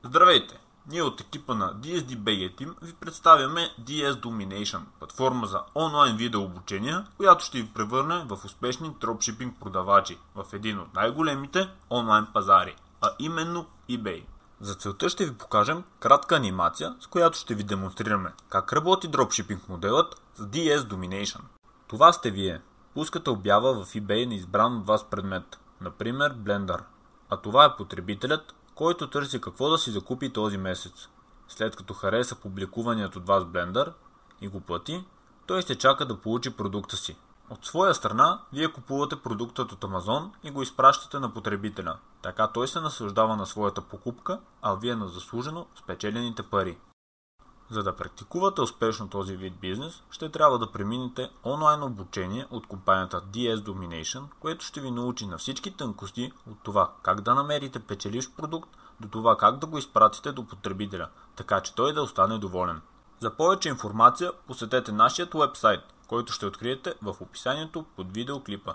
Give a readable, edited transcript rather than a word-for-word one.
Здравейте! Ние от екипа на DSD-BG Team ви представяме DS Domination, платформа за онлайн видеообучения, която ще ви превърне в успешни дропшипинг продавачи в един от най-големите онлайн пазари, а именно eBay. За целта ще ви покажем кратка анимация, с която ще ви демонстрираме как работи дропшипинг моделът с DS Domination. Това сте вие. Пускате обява в eBay на избран от вас предмет, например Blender, а това е потребителят, който търси какво да си закупи този месец. След като хареса публикуваният от вас Blender и го плати, той ще чака да получи продукта си. От своя страна, вие купувате продуктът от Amazon и го изпращате на потребителя. Така той се наслаждава на своята покупка, а вие на заслужено спечелените пари. За да практикувате успешно този вид бизнес, ще трябва да преминете онлайн обучение от компанията DS Domination, което ще ви научи на всички тънкости от това как да намерите печеливш продукт до това как да го изпратите до потребителя, така че той да остане доволен. За повече информация посетете нашият уебсайт, който ще откриете в описанието под видеоклипа.